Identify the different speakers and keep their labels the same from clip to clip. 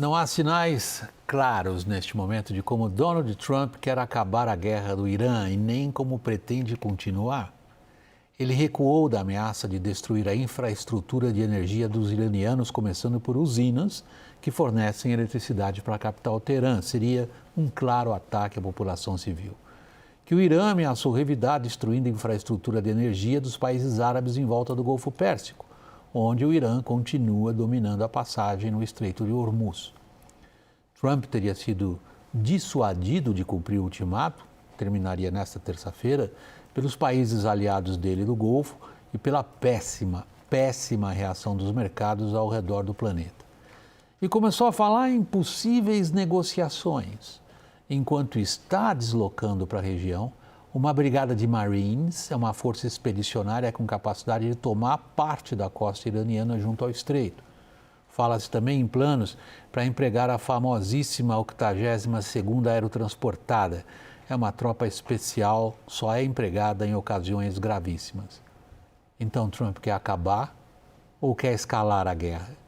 Speaker 1: Não há sinais claros neste momento de como Donald Trump quer acabar a guerra do Irã e nem como pretende continuar. Ele recuou da ameaça de destruir a infraestrutura de energia dos iranianos, começando por usinas que fornecem eletricidade para a capital Teherã. Seria um claro ataque à população civil. Que o Irã ameaçou revidar, destruindo a infraestrutura de energia dos países árabes em volta do Golfo Pérsico, onde o Irã continua dominando a passagem no Estreito de Hormuz. Trump teria sido dissuadido de cumprir o ultimato, terminaria nesta terça-feira, pelos países aliados dele do Golfo e pela péssima reação dos mercados ao redor do planeta. E começou a falar em possíveis negociações, enquanto está deslocando para a região uma brigada de Marines, é uma força expedicionária com capacidade de tomar parte da costa iraniana junto ao estreito. Fala-se também em planos para empregar a famosíssima 82ª Aerotransportada. É uma tropa especial, só é empregada em ocasiões gravíssimas. Então Trump quer acabar ou quer escalar a guerra?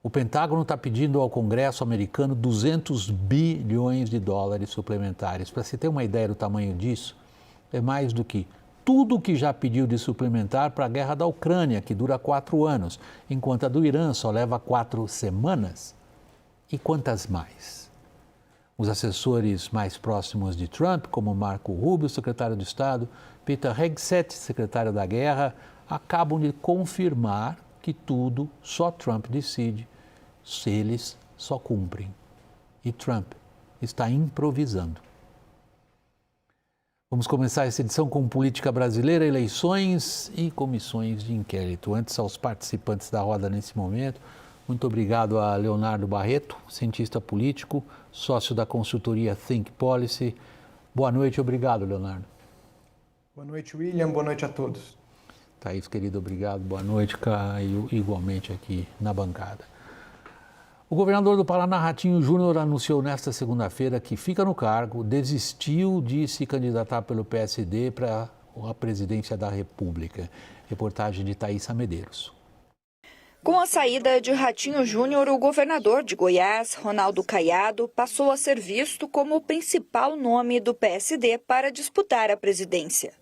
Speaker 1: O Pentágono está pedindo ao Congresso americano 200 bilhões de dólares suplementares. Para se ter uma ideia do tamanho disso, é mais do que tudo o que já pediu de suplementar para a guerra da Ucrânia, que dura 4 anos, enquanto a do Irã só leva 4 semanas. E quantas mais? Os assessores mais próximos de Trump, como Marco Rubio, secretário de Estado, Peter Hegseth, secretário da Guerra, acabam de confirmar que tudo só Trump decide, se eles só cumprem. E Trump está improvisando. Vamos começar essa edição com política brasileira, eleições e comissões de inquérito. Antes, aos participantes da roda nesse momento, muito obrigado a Leonardo Barreto, cientista político, sócio da consultoria Think Policy. Boa noite, obrigado, Leonardo.
Speaker 2: Boa noite, William. Boa noite a todos.
Speaker 1: Thaís, querido, obrigado. Boa noite, Caio, igualmente aqui na bancada. O governador do Paraná, Ratinho Júnior, anunciou nesta segunda-feira que fica no cargo, desistiu de se candidatar pelo PSD para a presidência da República. Reportagem de Thaísa Medeiros.
Speaker 3: Com a saída de Ratinho Júnior, o governador de Goiás, Ronaldo Caiado, passou a ser visto como o principal nome do PSD para disputar a presidência.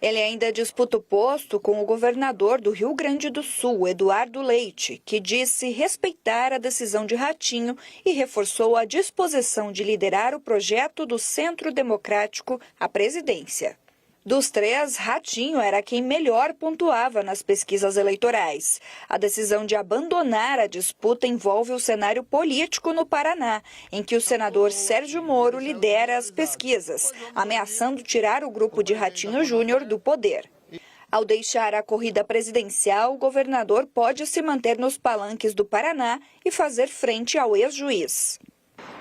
Speaker 3: Ele ainda disputa o posto com o governador do Rio Grande do Sul, Eduardo Leite, que disse respeitar a decisão de Ratinho e reforçou a disposição de liderar o projeto do Centro Democrático à presidência. Dos três, Ratinho era quem melhor pontuava nas pesquisas eleitorais. A decisão de abandonar a disputa envolve o cenário político no Paraná, em que o senador Sérgio Moro lidera as pesquisas, ameaçando tirar o grupo de Ratinho Júnior do poder. Ao deixar a corrida presidencial, o governador pode se manter nos palanques do Paraná e fazer frente ao ex-juiz.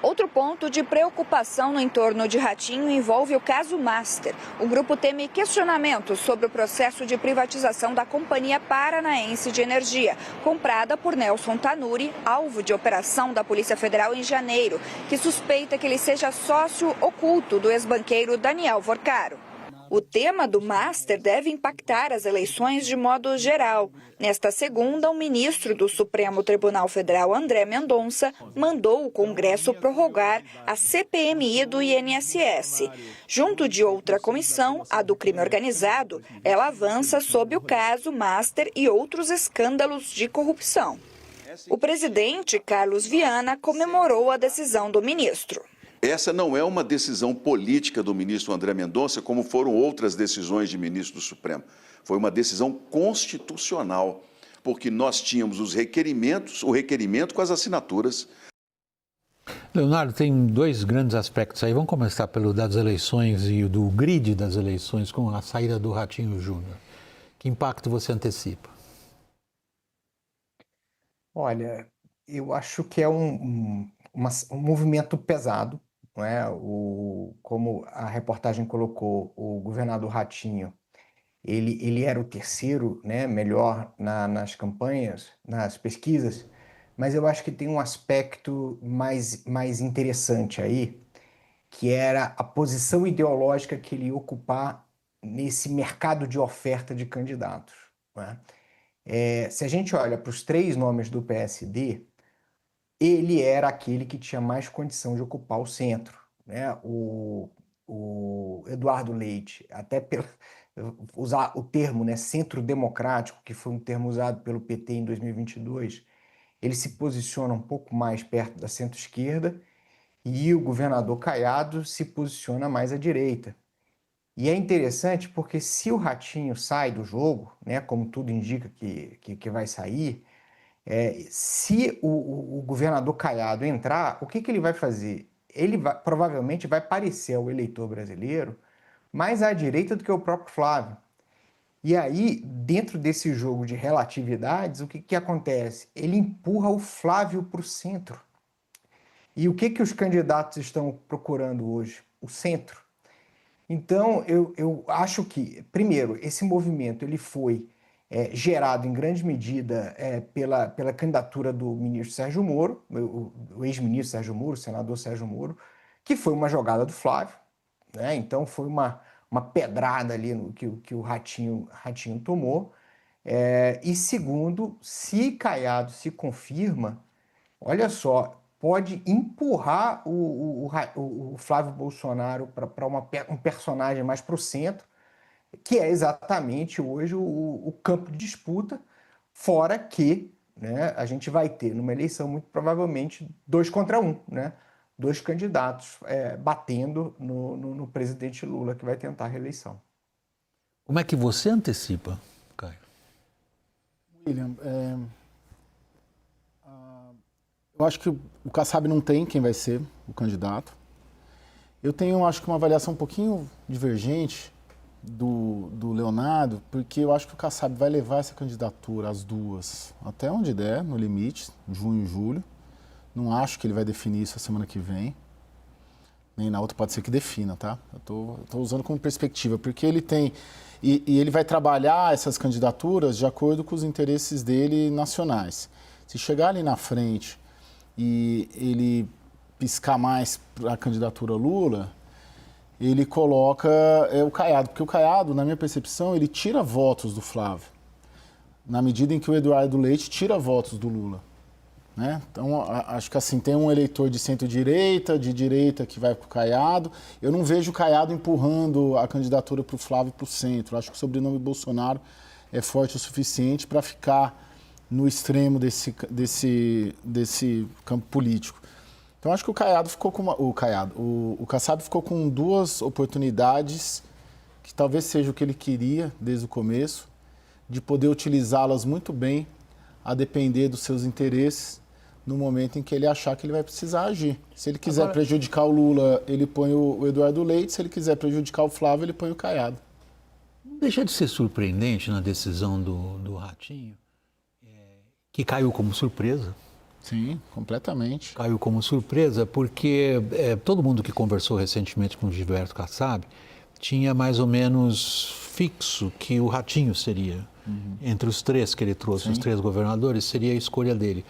Speaker 3: Outro ponto de preocupação no entorno de Ratinho envolve o caso Master. O grupo teme questionamentos sobre o processo de privatização da Companhia Paranaense de Energia, comprada por Nelson Tanuri, alvo de operação da Polícia Federal em janeiro, que suspeita que ele seja sócio oculto do ex-banqueiro Daniel Vorcaro. O tema do Master deve impactar as eleições de modo geral. Nesta segunda, o ministro do Supremo Tribunal Federal, André Mendonça, mandou o Congresso prorrogar a CPMI do INSS. Junto de outra comissão, a do crime organizado, ela avança sob o caso Master e outros escândalos de corrupção. O presidente, Carlos Viana, comemorou a decisão do ministro.
Speaker 4: Essa não é uma decisão política do ministro André Mendonça, como foram outras decisões de ministro do Supremo. Foi uma decisão constitucional, porque nós tínhamos o requerimento com as assinaturas.
Speaker 1: Leonardo, tem dois grandes aspectos aí. Vamos começar pelo das eleições e do grid das eleições com a saída do Ratinho Júnior. Que impacto você antecipa?
Speaker 2: Olha, eu acho que é um movimento pesado. Não é? Como a reportagem colocou, o governador Ratinho, ele era o terceiro, né, melhor nas campanhas, nas pesquisas, mas eu acho que tem um aspecto mais interessante aí, que era a posição ideológica que ele ia ocupar nesse mercado de oferta de candidatos. Não é? Se a gente olha para os três nomes do PSD, ele era aquele que tinha mais condição de ocupar o centro, né? O Eduardo Leite, até usar o termo, né, centro democrático, que foi um termo usado pelo PT em 2022, ele se posiciona um pouco mais perto da centro-esquerda e o governador Caiado se posiciona mais à direita. E é interessante porque se o Ratinho sai do jogo, né, como tudo indica que vai sair, se o governador Caiado entrar, o que ele vai fazer? Ele provavelmente vai parecer ao eleitor brasileiro mais à direita do que o próprio Flávio. E aí, dentro desse jogo de relatividades, o que acontece? Ele empurra o Flávio para o centro. E o que os candidatos estão procurando hoje? O centro. Então, eu acho que, primeiro, esse movimento ele foi gerado em grande medida pela candidatura do ministro Sérgio Moro, o ex-ministro Sérgio Moro, o senador Sérgio Moro, que foi uma jogada do Flávio, né? Então, foi uma pedrada ali que o Ratinho tomou. E segundo, se Caiado se confirma, olha só, pode empurrar o Flávio Bolsonaro para um personagem mais para o centro, que é exatamente hoje o campo de disputa, fora que, né, a gente vai ter numa eleição muito provavelmente 2 contra 1, né? 2 candidatos batendo no presidente Lula, que vai tentar a reeleição.
Speaker 1: Como é que você antecipa, Caio?
Speaker 5: William, eu acho que o Kassab não tem quem vai ser o candidato. Eu tenho, acho que, uma avaliação um pouquinho divergente do Leonardo, porque eu acho que o Kassab vai levar essa candidatura, as duas, até onde der, no limite, junho e julho. Não acho que ele vai definir isso a semana que vem. Nem na outra, pode ser que defina, tá? Eu tô usando como perspectiva, porque ele tem... E ele vai trabalhar essas candidaturas de acordo com os interesses dele nacionais. Se chegar ali na frente e ele piscar mais para a candidatura Lula, ele coloca o Caiado. Porque o Caiado, na minha percepção, ele tira votos do Flávio, na medida em que o Eduardo Leite tira votos do Lula. Né? Então, acho que assim, tem um eleitor de centro-direita, de direita que vai para o Caiado. Eu não vejo o Caiado empurrando a candidatura para o Flávio para o centro. Acho que o sobrenome Bolsonaro é forte o suficiente para ficar no extremo desse campo político. Então, acho que o Caiado ficou com o Kassab ficou com 2 oportunidades, que talvez seja o que ele queria desde o começo, de poder utilizá-las muito bem, a depender dos seus interesses, no momento em que ele achar que ele vai precisar agir. Se ele quiser prejudicar o Lula, ele põe o Eduardo Leite. Se ele quiser prejudicar o Flávio, ele põe o Caiado.
Speaker 1: Não deixa de ser surpreendente na decisão do Ratinho, que caiu como surpresa.
Speaker 5: Sim, completamente.
Speaker 1: Caiu como surpresa porque todo mundo que conversou recentemente com o Gilberto Kassab tinha mais ou menos fixo que o Ratinho seria, entre os 3 que ele trouxe, Sim. Os 3 governadores, seria a escolha dele.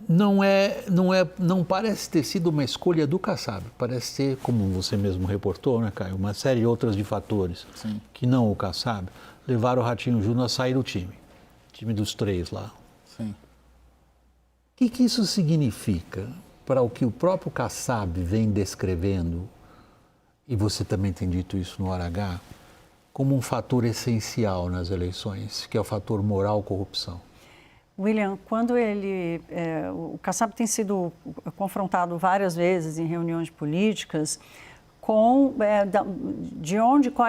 Speaker 1: Não parece ter sido uma escolha do Kassab, parece ser, como você mesmo reportou, né, Caio, uma série de outras de fatores
Speaker 5: Sim.
Speaker 1: que não o Kassab levaram o Ratinho Júnior a sair do time dos 3 lá.
Speaker 5: Sim.
Speaker 1: O que isso significa para o que o próprio Kassab vem descrevendo, e você também tem dito isso no Hora H, como um fator essencial nas eleições, que é o fator moral-corrupção?
Speaker 6: William, quando o Kassab tem sido confrontado várias vezes em reuniões políticas qual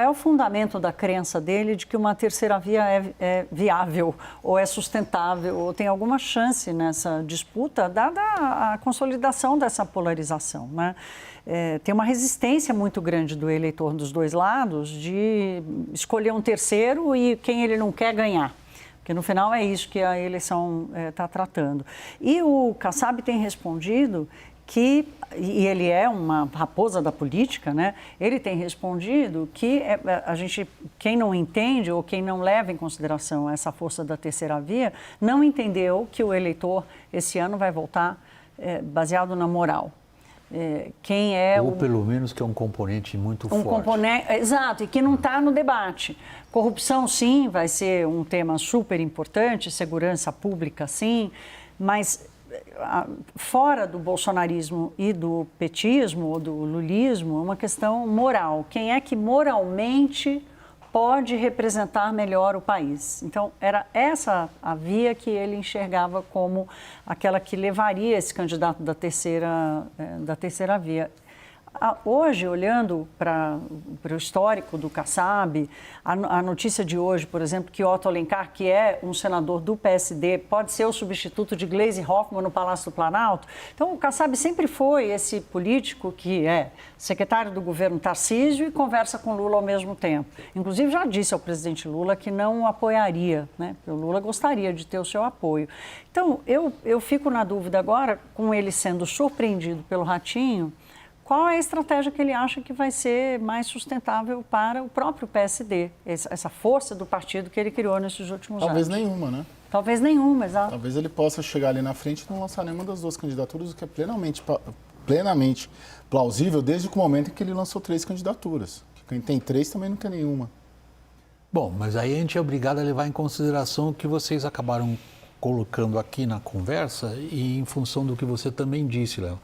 Speaker 6: é o fundamento da crença dele de que uma terceira via é viável, ou é sustentável, ou tem alguma chance nessa disputa, dada a consolidação dessa polarização, né? Tem uma resistência muito grande do eleitor dos 2 lados de escolher um terceiro e quem ele não quer ganhar. Porque no final é isso que a eleição está tratando. E o Kassab tem respondido que, e ele é uma raposa da política, né? Ele tem respondido que quem não entende ou quem não leva em consideração essa força da terceira via, não entendeu que o eleitor esse ano vai votar baseado na moral.
Speaker 1: Ou pelo menos que é um componente muito forte.
Speaker 6: Exato, e que não está no debate. Corrupção, sim, vai ser um tema super importante, segurança pública, sim, mas fora do bolsonarismo e do petismo ou do lulismo, é uma questão moral. Quem é que moralmente pode representar melhor o país? Então, era essa a via que ele enxergava como aquela que levaria esse candidato da terceira via. Hoje, olhando para o histórico do Kassab, a notícia de hoje, por exemplo, que Otto Alencar, que é um senador do PSD, pode ser o substituto de Gleisi Hoffmann no Palácio do Planalto. Então, o Kassab sempre foi esse político que é secretário do governo Tarcísio e conversa com Lula ao mesmo tempo. Inclusive, já disse ao presidente Lula que não o apoiaria, né? Porque o Lula gostaria de ter o seu apoio. Então, eu fico na dúvida agora, com ele sendo surpreendido pelo Ratinho, qual é a estratégia que ele acha que vai ser mais sustentável para o próprio PSD, essa força do partido que ele criou nesses últimos anos?
Speaker 5: Talvez nenhuma, né?
Speaker 6: Talvez nenhuma, exato.
Speaker 5: Talvez ele possa chegar ali na frente e não lançar nenhuma das duas candidaturas, o que é plenamente plausível desde o momento em que ele lançou 3 candidaturas. Quem tem 3 também não tem nenhuma.
Speaker 1: Bom, mas aí a gente é obrigado a levar em consideração o que vocês acabaram colocando aqui na conversa e em função do que você também disse, Léo.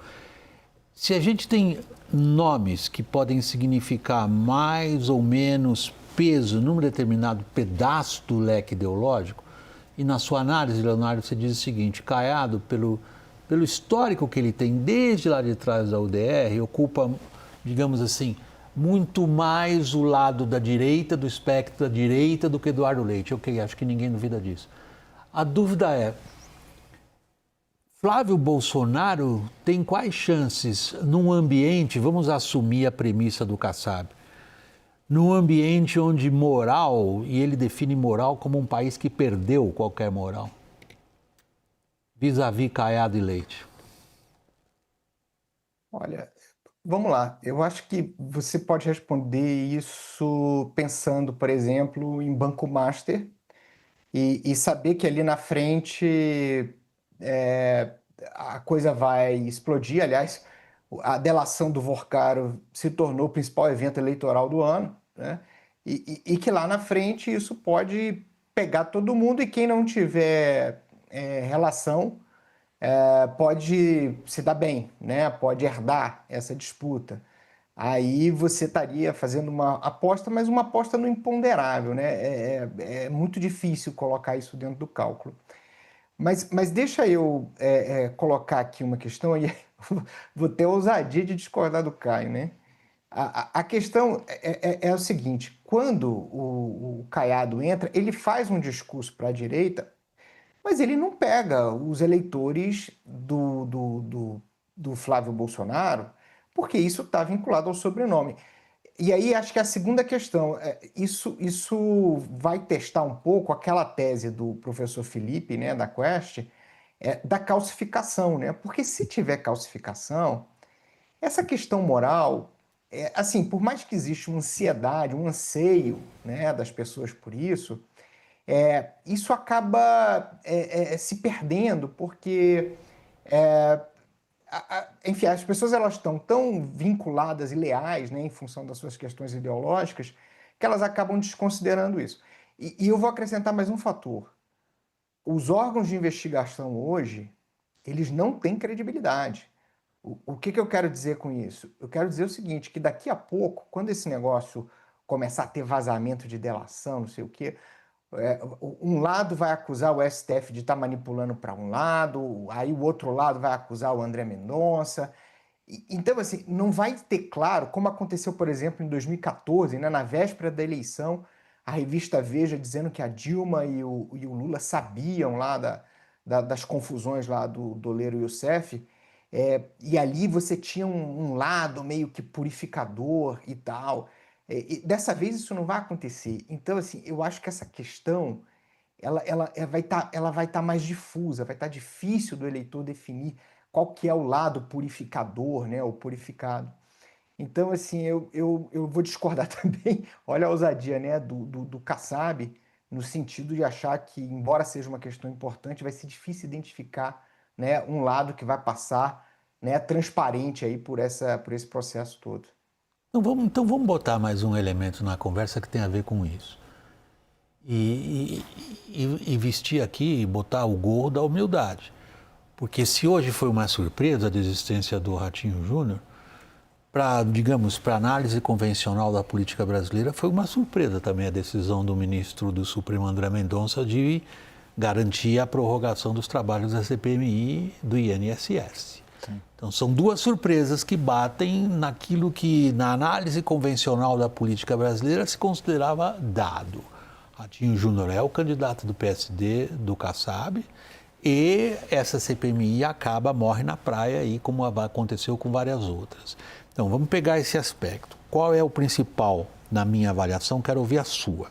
Speaker 1: Se a gente tem nomes que podem significar mais ou menos peso num determinado pedaço do leque ideológico, e na sua análise, Leonardo, você diz o seguinte: Caiado, pelo histórico que ele tem desde lá de trás da UDR, ocupa, digamos assim, muito mais o lado da direita, do espectro da direita, do que Eduardo Leite. Ok, acho que ninguém duvida disso. A dúvida é, Flávio Bolsonaro tem quais chances num ambiente, vamos assumir a premissa do Kassab, num ambiente onde moral, e ele define moral como um país que perdeu qualquer moral, vis-à-vis Caiado e Leite?
Speaker 2: Olha, vamos lá. Eu acho que você pode responder isso pensando, por exemplo, em Banco Master e saber que ali na frente a coisa vai explodir. Aliás, a delação do Vorcaro se tornou o principal evento eleitoral do ano, né? E que lá na frente isso pode pegar todo mundo e quem não tiver relação pode se dar bem, né? Pode herdar essa disputa. Aí você estaria fazendo uma aposta, mas uma aposta no imponderável, né? É muito difícil colocar isso dentro do cálculo. Mas deixa eu colocar aqui uma questão e vou ter a ousadia de discordar do Caio, né? A questão é o seguinte: quando o Caiado entra, ele faz um discurso para a direita, mas ele não pega os eleitores do Flávio Bolsonaro, porque isso está vinculado ao sobrenome. E aí acho que a segunda questão, isso vai testar um pouco aquela tese do professor Felipe, né, da Quest, da calcificação, né? Porque se tiver calcificação, essa questão moral, assim, por mais que exista uma ansiedade, um anseio, né, das pessoas por isso, isso acaba se perdendo, porque enfim, as pessoas elas estão tão vinculadas e leais, né, em função das suas questões ideológicas, que elas acabam desconsiderando isso. E eu vou acrescentar mais um fator. Os órgãos de investigação hoje, eles não têm credibilidade. O que eu quero dizer com isso? Eu quero dizer o seguinte, que daqui a pouco, quando esse negócio começar a ter vazamento de delação, não sei o quê, um lado vai acusar o STF de estar manipulando para um lado, aí o outro lado vai acusar o André Mendonça. Então, assim, não vai ter claro, como aconteceu, por exemplo, em 2014, né, na véspera da eleição, a revista Veja dizendo que a Dilma e o Lula sabiam lá das confusões lá do Doleiro e o Youssef, e ali você tinha um lado meio que purificador e tal. E dessa vez isso não vai acontecer. Então, assim, eu acho que essa questão ela vai estar mais difusa, vai estar difícil do eleitor definir qual que é o lado purificador, né, o purificado. Então, assim, eu vou discordar também, olha a ousadia, né, do Kassab, no sentido de achar que, embora seja uma questão importante, vai ser difícil identificar, né, um lado que vai passar, né, transparente aí por esse processo todo.
Speaker 1: Então vamos botar mais um elemento na conversa que tem a ver com isso. E vestir aqui e botar o gorro da humildade. Porque se hoje foi uma surpresa a desistência do Ratinho Júnior, para análise convencional da política brasileira, foi uma surpresa também a decisão do ministro do Supremo André Mendonça de garantir a prorrogação dos trabalhos da CPMI do INSS. Sim. Então são duas surpresas que batem naquilo que na análise convencional da política brasileira se considerava dado. Ratinho Júnior é o candidato do PSD, do Kassab, e essa CPMI morre na praia, aí, como aconteceu com várias outras. Então, vamos pegar esse aspecto. Qual é o principal, na minha avaliação? Quero ouvir a sua.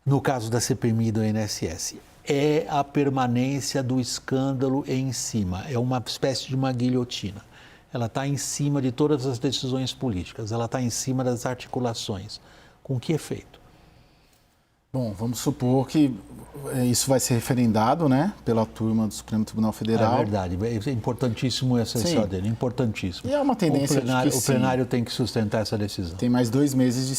Speaker 1: No caso da CPMI do INSS, é a permanência do escândalo em cima. É uma espécie de uma guilhotina. Ela está em cima de todas as decisões políticas, ela está em cima das articulações. Com que efeito?
Speaker 5: Bom, vamos supor que isso vai ser referendado, né, pela turma do Supremo Tribunal Federal.
Speaker 1: É verdade, é importantíssimo essa decisão dele, importantíssimo.
Speaker 5: E é uma tendência
Speaker 1: o plenário tem que sustentar essa decisão.
Speaker 5: Tem mais 2 meses de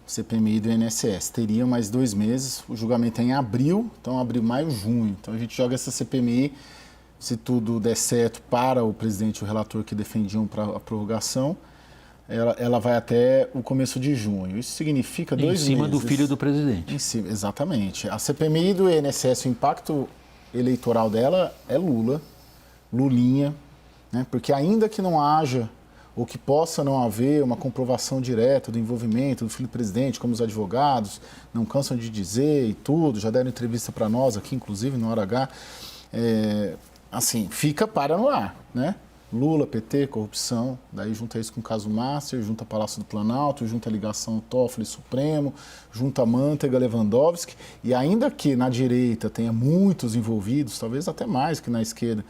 Speaker 5: CPMI do INSS. Teria mais 2 meses, o julgamento é em abril, então abril, maio, junho. Então a gente joga essa CPMI, se tudo der certo, para o presidente e o relator que defendiam para a prorrogação. Ela vai até o começo de junho. Isso significa 2 meses.
Speaker 1: Em cima do filho do presidente.
Speaker 5: Em cima, exatamente. A CPMI do INSS, o impacto eleitoral dela é Lula, Lulinha, né? Porque ainda que não haja, ou que possa não haver uma comprovação direta do envolvimento do filho do presidente, como os advogados não cansam de dizer e tudo, já deram entrevista para nós aqui, inclusive, no Hora H, assim, fica para no ar, né? Lula, PT, corrupção, daí junta isso com o caso Master, junta Palácio do Planalto, junta a ligação Toffoli Supremo, junta Manteiga, Lewandowski, e ainda que na direita tenha muitos envolvidos, talvez até mais que na esquerda,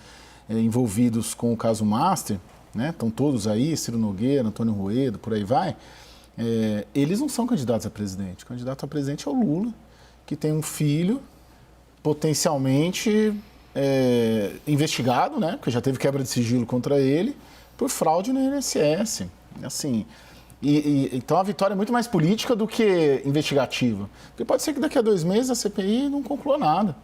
Speaker 5: envolvidos com o caso Master, né? Estão todos aí, Ciro Nogueira, Antônio Rueda, por aí vai, eles não são candidatos a presidente. O candidato a presidente é o Lula, que tem um filho potencialmente investigado, né? Porque já teve quebra de sigilo contra ele por fraude no INSS. Assim, então a vitória é muito mais política do que investigativa. Porque pode ser que daqui a 2 meses a CPI não conclua nada.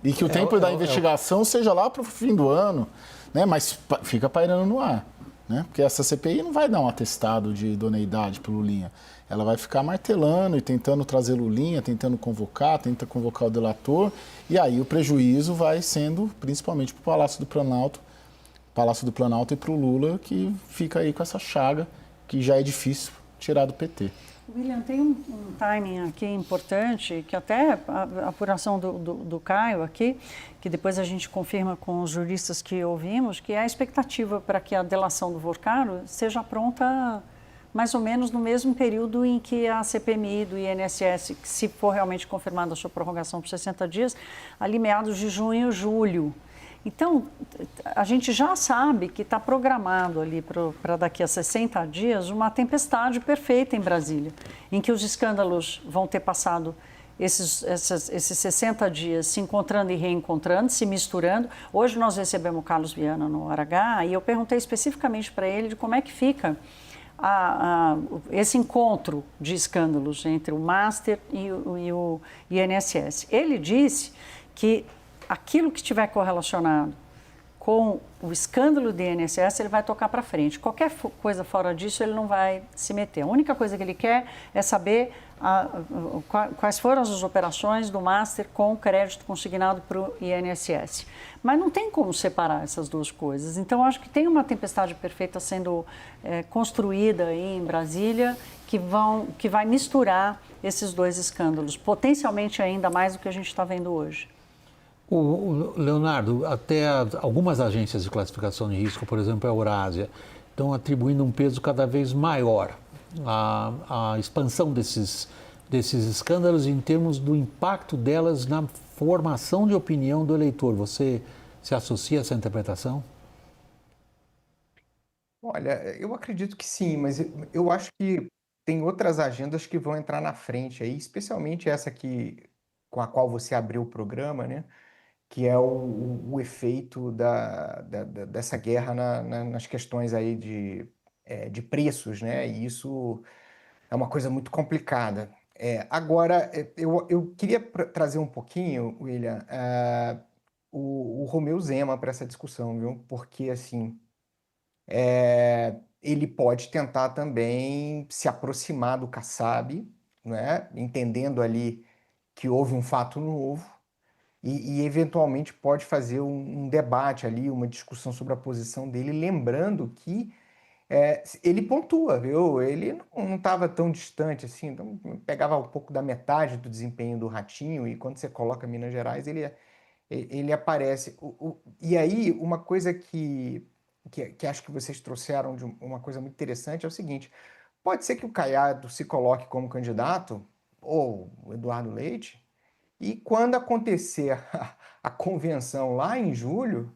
Speaker 5: E que o tempo da investigação seja lá para o fim do ano, né? Mas fica pairando no ar. Né? Porque essa CPI não vai dar um atestado de idoneidade para o Lulinha. Ela vai ficar martelando e tentando trazer Lulinha, tenta convocar o delator, e aí o prejuízo vai sendo principalmente para o Palácio do Planalto e para o Lula, que fica aí com essa chaga que já é difícil tirar do PT.
Speaker 6: William, tem um timing aqui importante, que até a apuração do Caio aqui, que depois a gente confirma com os juristas que ouvimos, que é a expectativa para que a delação do Vorcaro seja pronta mais ou menos no mesmo período em que a CPMI do INSS, se for realmente confirmada a sua prorrogação por 60 dias, ali meados de junho, julho. Então, a gente já sabe que está programado ali para daqui a 60 dias uma tempestade perfeita em Brasília, em que os escândalos vão ter passado esses 60 dias se encontrando e reencontrando, se misturando. Hoje nós recebemos o Carlos Viana no Hora H e eu perguntei especificamente para ele de como é que fica esse encontro de escândalos entre o Master e o INSS. Ele disse que aquilo que estiver correlacionado com o escândalo do INSS, ele vai tocar para frente. Qualquer coisa fora disso, ele não vai se meter. A única coisa que ele quer é saber quais foram as operações do Master com crédito consignado para o INSS. Mas não tem como separar essas duas coisas. Então, acho que tem uma tempestade perfeita sendo construída aí em Brasília que vai misturar esses dois escândalos, potencialmente ainda mais do que a gente está vendo hoje.
Speaker 1: Leonardo, até algumas agências de classificação de risco, por exemplo, a Eurásia, estão atribuindo um peso cada vez maior à expansão desses escândalos em termos do impacto delas na formação de opinião do eleitor. Você se associa a essa interpretação?
Speaker 2: Olha, eu acredito que sim, mas eu acho que tem outras agendas que vão entrar na frente aí, especialmente essa com a qual você abriu o programa, né? Que é o efeito dessa guerra nas questões aí de preços, né? E isso é uma coisa muito complicada. Agora, eu queria trazer um pouquinho, William, o Romeu Zema para essa discussão, viu? Porque, assim, ele pode tentar também se aproximar do Kassab, né? Entendendo ali que houve um fato novo e eventualmente pode fazer um debate ali, uma discussão sobre a posição dele, lembrando que ele pontua, viu? Ele não estava tão distante assim, então pegava um pouco da metade do desempenho do Ratinho e quando você coloca Minas Gerais, ele aparece. E aí, uma coisa que acho que vocês trouxeram de uma coisa muito interessante é o seguinte: pode ser que o Caiado se coloque como candidato, ou o Eduardo Leite, e quando acontecer a convenção lá em julho,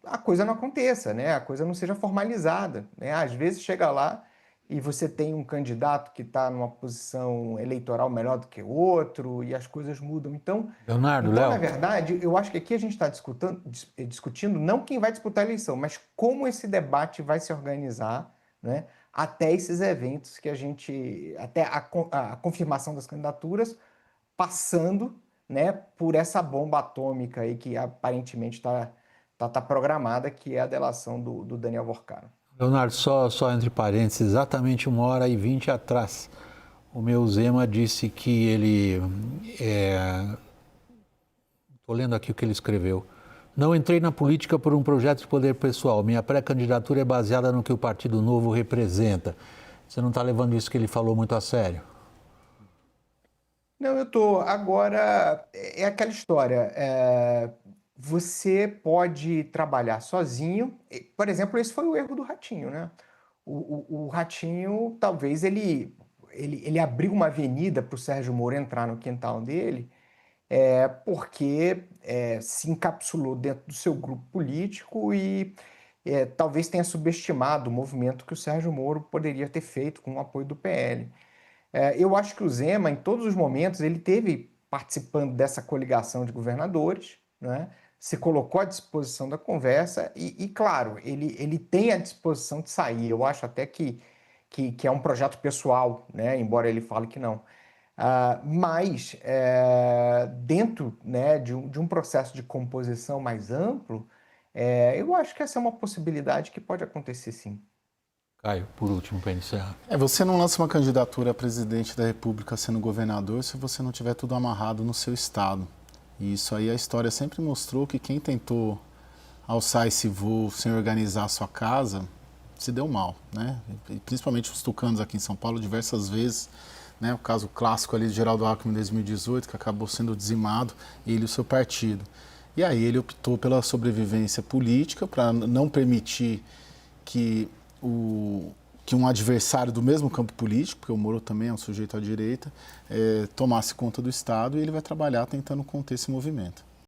Speaker 2: a coisa não aconteça, né? A coisa não seja formalizada, né? Às vezes chega lá e você tem um candidato que está numa posição eleitoral melhor do que o outro e as coisas mudam. Então,
Speaker 1: Leonardo,
Speaker 2: na
Speaker 1: Léo,
Speaker 2: verdade, eu acho que aqui a gente está discutindo não quem vai disputar a eleição, mas como esse debate vai se organizar, né? Até esses eventos que até a confirmação das candidaturas, passando, né, por essa bomba atômica aí que aparentemente está programada, que é a delação do Daniel Vorcaro.
Speaker 1: Leonardo, só entre parênteses, exatamente 1h20 atrás, o meu Zema disse que ele... Estou lendo aqui o que ele escreveu. Não entrei na política por um projeto de poder pessoal. Minha pré-candidatura é baseada no que o Partido Novo representa. Você não está levando isso que ele falou muito a sério?
Speaker 2: Não, eu estou. Agora, é aquela história. Você pode trabalhar sozinho. Por exemplo, esse foi o erro do Ratinho, né? O Ratinho, talvez ele abriu uma avenida para o Sérgio Moro entrar no quintal dele, porque se encapsulou dentro do seu grupo político e talvez tenha subestimado o movimento que o Sérgio Moro poderia ter feito com o apoio do PL. Eu acho que o Zema, em todos os momentos, ele teve participando dessa coligação de governadores, né? Se colocou à disposição da conversa e claro, ele tem a disposição de sair. Eu acho até que é um projeto pessoal, né? Embora ele fale que não. Mas dentro, né, de um processo de composição mais amplo, eu acho que essa é uma possibilidade que pode acontecer sim.
Speaker 1: Caio, por último, para encerrar.
Speaker 5: Você não lança uma candidatura a presidente da República sendo governador se você não tiver tudo amarrado no seu estado. E isso aí a história sempre mostrou que quem tentou alçar esse voo sem organizar a sua casa se deu mal, né? E principalmente os tucanos aqui em São Paulo diversas vezes, né? O caso clássico ali de Geraldo Alckmin em 2018, que acabou sendo dizimado, ele e o seu partido. E aí ele optou pela sobrevivência política para não permitir que um adversário do mesmo campo político, porque o Moro também é um sujeito à direita, tomasse conta do Estado, e ele vai trabalhar tentando conter esse movimento.